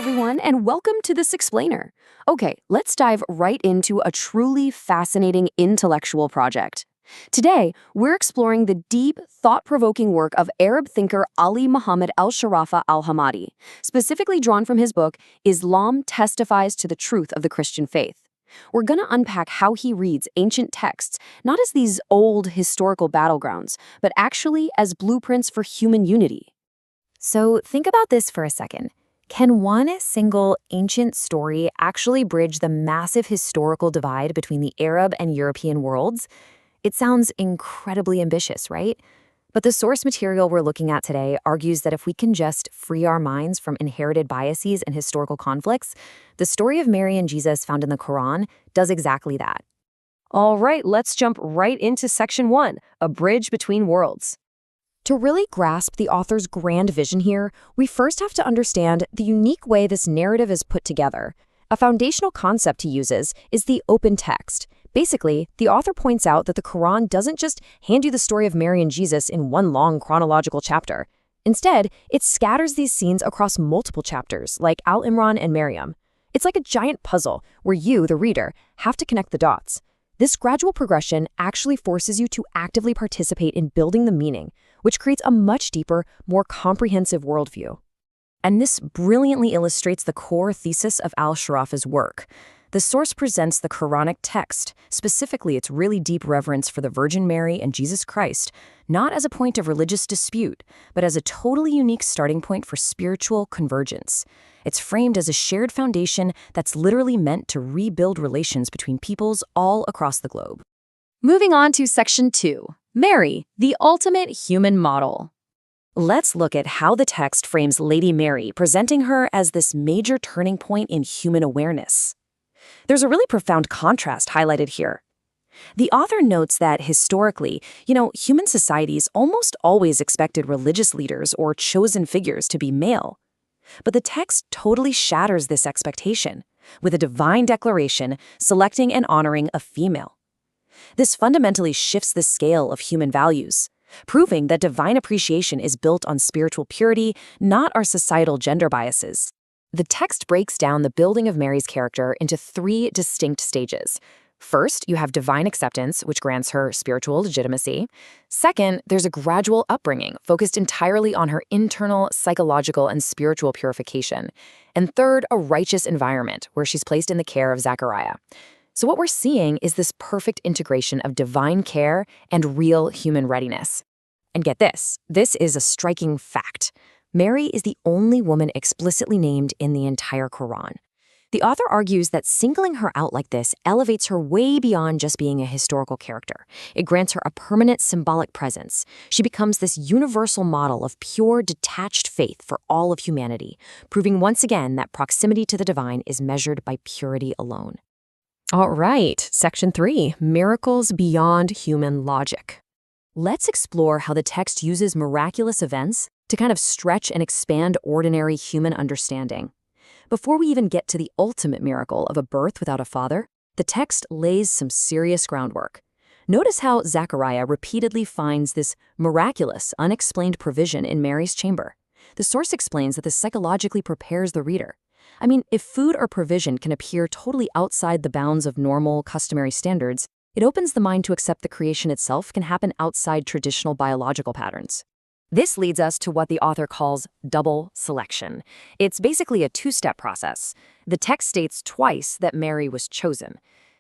everyone, and welcome to This Explainer. Okay, let's dive right into a truly fascinating intellectual project. Today, we're exploring the deep, thought-provoking work of Arab thinker Ali Muhammad al-Sharafa al-Hamadi, specifically drawn from his book, Islam Testifies to the Truth of the Christian Faith. We're going to unpack how he reads ancient texts, not as these old historical battlegrounds, but actually as blueprints for human unity. So think about this for a second. Can one single ancient story actually bridge the massive historical divide between the Arab and European worlds? It sounds incredibly ambitious, right? But the source material we're looking at today argues that if we can just free our minds from inherited biases and historical conflicts, the story of Mary and Jesus found in the Quran does exactly that. All right, let's jump right into Section 1, A Bridge Between Worlds. To really grasp the author's grand vision here, we first have to understand the unique way this narrative is put together. A foundational concept he uses is the open text. Basically, the author points out that the Quran doesn't just hand you the story of Mary and Jesus in one long chronological chapter. Instead, it scatters these scenes across multiple chapters, like Al-Imran and Maryam. It's like a giant puzzle where you, the reader, have to connect the dots. This gradual progression actually forces you to actively participate in building the meaning, which creates a much deeper, more comprehensive worldview. And this brilliantly illustrates the core thesis of al-Sharafa's work. The source presents the Quranic text, specifically its really deep reverence for the Virgin Mary and Jesus Christ, not as a point of religious dispute, but as a totally unique starting point for spiritual convergence. It's framed as a shared foundation that's literally meant to rebuild relations between peoples all across the globe. Moving on to Section 2, Mary, the ultimate human model. Let's look at how the text frames Lady Mary, presenting her as this major turning point in human awareness. There's a really profound contrast highlighted here. The author notes that historically, human societies almost always expected religious leaders or chosen figures to be male. But the text totally shatters this expectation, with a divine declaration selecting and honoring a female. This fundamentally shifts the scale of human values, proving that divine appreciation is built on spiritual purity, not our societal gender biases. The text breaks down the building of Mary's character into 3 distinct stages. First, you have divine acceptance, which grants her spiritual legitimacy. Second, there's a gradual upbringing focused entirely on her internal, psychological, and spiritual purification. And third, a righteous environment, where she's placed in the care of Zechariah. So what we're seeing is this perfect integration of divine care and real human readiness. And get this is a striking fact. Mary is the only woman explicitly named in the entire Quran. The author argues that singling her out like this elevates her way beyond just being a historical character. It grants her a permanent symbolic presence. She becomes this universal model of pure, detached faith for all of humanity, proving once again that proximity to the divine is measured by purity alone. All right, Section 3, Miracles Beyond Human Logic. Let's explore how the text uses miraculous events to kind of stretch and expand ordinary human understanding. Before we even get to the ultimate miracle of a birth without a father, the text lays some serious groundwork. Notice how Zechariah repeatedly finds this miraculous, unexplained provision in Mary's chamber. The source explains that this psychologically prepares the reader. I mean, if food or provision can appear totally outside the bounds of normal, customary standards, it opens the mind to accept the creation itself can happen outside traditional biological patterns. This leads us to what the author calls double selection. It's basically a 2-step process. The text states twice that Mary was chosen.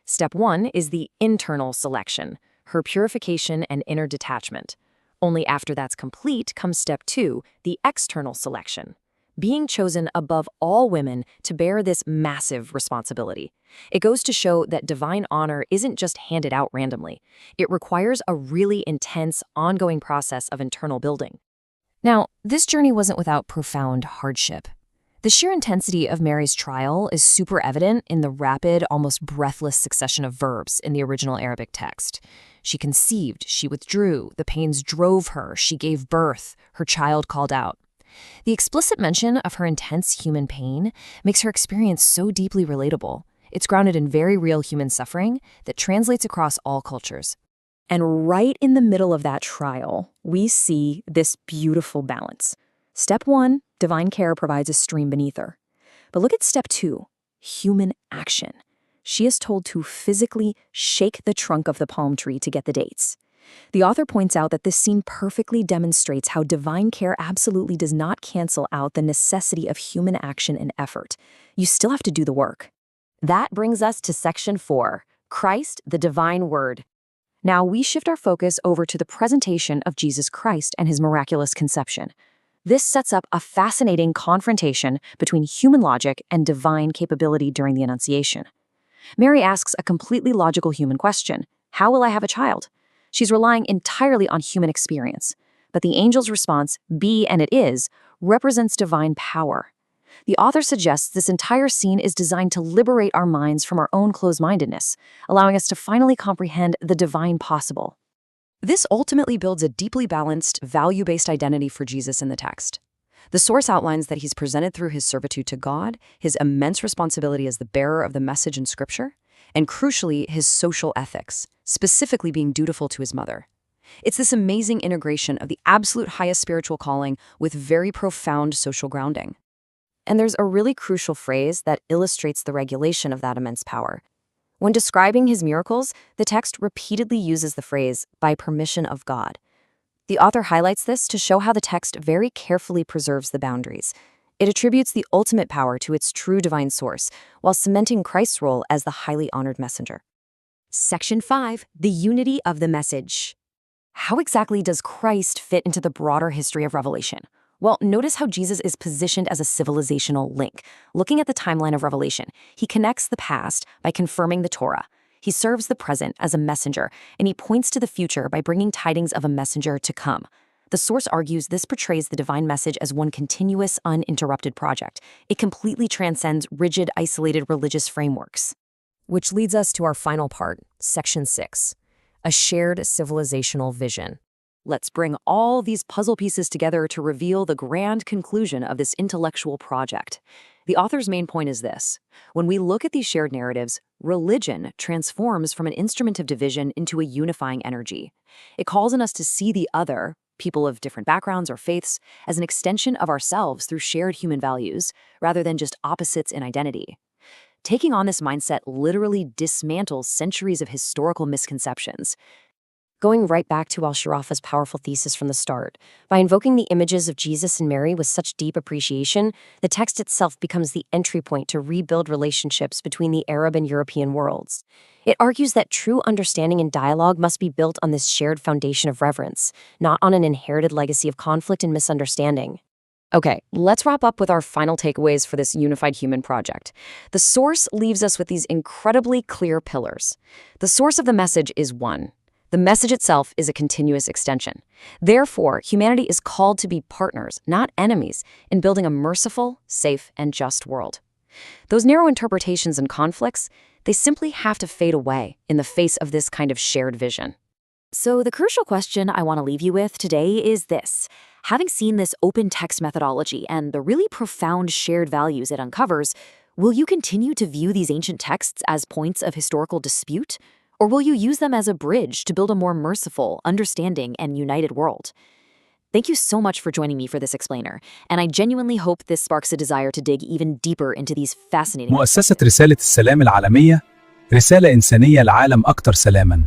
Step 1 is the internal selection, her purification and inner detachment. Only after that's complete comes Step 2, the external selection, being chosen above all women to bear this massive responsibility. It goes to show that divine honor isn't just handed out randomly. It requires a really intense, ongoing process of internal building. Now, this journey wasn't without profound hardship. The sheer intensity of Mary's trial is super evident in the rapid, almost breathless succession of verbs in the original Arabic text. She conceived, she withdrew, the pains drove her, she gave birth, her child called out. The explicit mention of her intense human pain makes her experience so deeply relatable. It's grounded in very real human suffering that translates across all cultures. And right in the middle of that trial, we see this beautiful balance. Step 1, divine care provides a stream beneath her. But look at step 2, human action. She is told to physically shake the trunk of the palm tree to get the dates. The author points out that this scene perfectly demonstrates how divine care absolutely does not cancel out the necessity of human action and effort. You still have to do the work. That brings us to section 4, Christ, the divine word. Now we shift our focus over to the presentation of Jesus Christ and his miraculous conception. This sets up a fascinating confrontation between human logic and divine capability during the Annunciation. Mary asks a completely logical human question: how will I have a child? She's relying entirely on human experience. But the angel's response, be and it is, represents divine power. The author suggests this entire scene is designed to liberate our minds from our own closed-mindedness, allowing us to finally comprehend the divine possible. This ultimately builds a deeply balanced, value-based identity for Jesus in the text. The source outlines that he's presented through his servitude to God, his immense responsibility as the bearer of the message in Scripture, and crucially, his social ethics, specifically being dutiful to his mother. It's this amazing integration of the absolute highest spiritual calling with very profound social grounding. And there's a really crucial phrase that illustrates the regulation of that immense power. When describing his miracles, the text repeatedly uses the phrase, by permission of God. The author highlights this to show how the text very carefully preserves the boundaries. It attributes the ultimate power to its true divine source, while cementing Christ's role as the highly honored messenger. Section 5, the unity of the message. How exactly does Christ fit into the broader history of Revelation? Well, notice how Jesus is positioned as a civilizational link. Looking at the timeline of Revelation, he connects the past by confirming the Torah. He serves the present as a messenger, and he points to the future by bringing tidings of a messenger to come. The source argues this portrays the divine message as one continuous, uninterrupted project. It completely transcends rigid, isolated religious frameworks. Which leads us to our final part, Section 6, a shared civilizational vision. Let's bring all these puzzle pieces together to reveal the grand conclusion of this intellectual project. The author's main point is this: when we look at these shared narratives, religion transforms from an instrument of division into a unifying energy. It calls on us to see the other, people of different backgrounds or faiths, as an extension of ourselves through shared human values, rather than just opposites in identity. Taking on this mindset literally dismantles centuries of historical misconceptions. Going right back to Al-Sharafa's powerful thesis from the start, by invoking the images of Jesus and Mary with such deep appreciation, the text itself becomes the entry point to rebuild relationships between the Arab and European worlds. It argues that true understanding and dialogue must be built on this shared foundation of reverence, not on an inherited legacy of conflict and misunderstanding. Okay, let's wrap up with our final takeaways for this unified human project. The source leaves us with these incredibly clear pillars. The source of the message is one. The message itself is a continuous extension. Therefore, humanity is called to be partners, not enemies, in building a merciful, safe, and just world. Those narrow interpretations and conflicts, they simply have to fade away in the face of this kind of shared vision. So the crucial question I want to leave you with today is this. Having seen this open text methodology and the really profound shared values it uncovers, will you continue to view these ancient texts as points of historical dispute? Or will you use them as a bridge to build a more merciful, understanding, and united world? Thank you so much for joining me for this explainer, and I genuinely hope this sparks a desire to dig even deeper into these fascinating... مؤسسة رسالة السلام العالمية، رسالة إنسانية لعالم أكثر سلاماً.